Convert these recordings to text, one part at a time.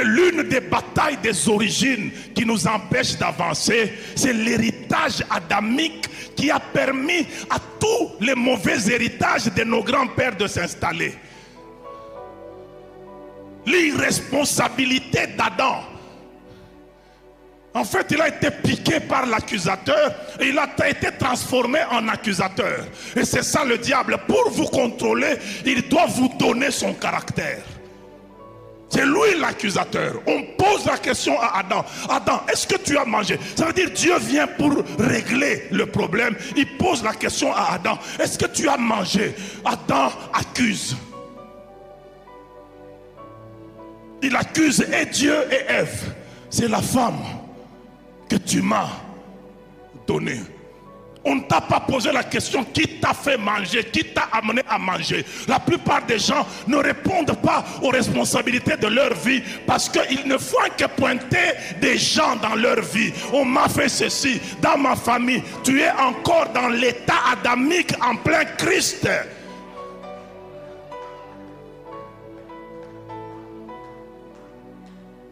l'une des batailles des origines qui nous empêche d'avancer, c'est l'héritage adamique qui a permis à tous les mauvais héritages de nos grands-pères de s'installer. L'irresponsabilité d'Adam. En fait, il a été piqué par l'accusateur et il a été transformé en accusateur. Et c'est ça le diable. Pour vous contrôler, il doit vous donner son caractère. C'est lui l'accusateur. On pose la question à Adam. Adam, est-ce que tu as mangé? Ça veut dire Dieu vient pour régler le problème. Il pose la question à Adam. Est-ce que tu as mangé? Adam accuse. Il accuse et Dieu et Ève. C'est la femme que tu m'as donnée. On ne t'a pas posé la question qui t'a fait manger, qui t'a amené à manger. La plupart des gens ne répondent pas aux responsabilités de leur vie parce qu'ils ne font que pointer des gens dans leur vie. On m'a fait ceci dans ma famille. Tu es encore dans l'état adamique en plein Christ.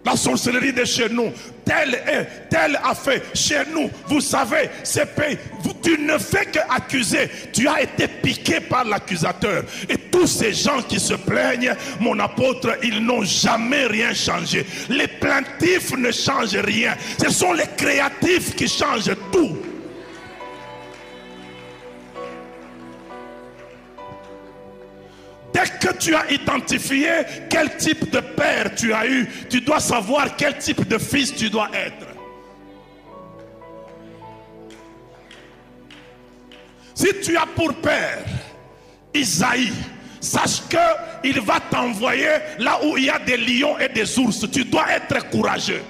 La sorcellerie de chez nous, tel a fait chez nous, vous savez, ces pays, tu ne fais qu'accuser, tu as été piqué par l'accusateur. Et tous ces gens qui se plaignent, mon apôtre, ils n'ont jamais rien changé. Les plaintifs ne changent rien, ce sont les créatifs qui changent tout. Dès que tu as identifié quel type de père tu as eu, tu dois savoir quel type de fils tu dois être. Si tu as pour père Isaïe, sache qu'il va t'envoyer là où il y a des lions et des ours. Tu dois être courageux.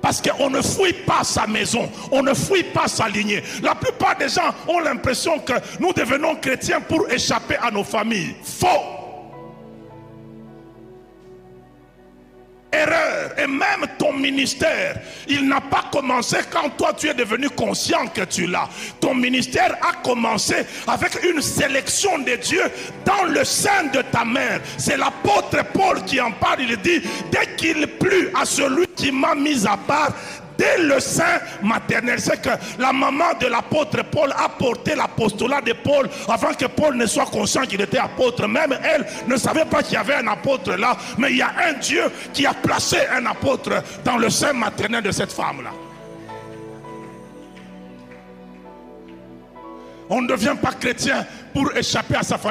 Parce qu'on ne fouille pas sa maison, on ne fouille pas sa lignée. La plupart des gens ont l'impression que nous devenons chrétiens pour échapper à nos familles. Faux. Erreur. Et même ton ministère, il n'a pas commencé quand toi tu es devenu conscient que tu l'as. Ton ministère a commencé avec une sélection de Dieu dans le sein de ta mère. C'est l'apôtre Paul qui en parle. Il dit, dès qu'il plut à celui qui m'a mis à part, dès le sein maternel. C'est que la maman de l'apôtre Paul a porté l'apostolat de Paul avant que Paul ne soit conscient qu'il était apôtre. Même elle ne savait pas qu'il y avait un apôtre là. Mais il y a un Dieu qui a placé un apôtre dans le sein maternel de cette femme là. On ne devient pas chrétien pour échapper à sa famille.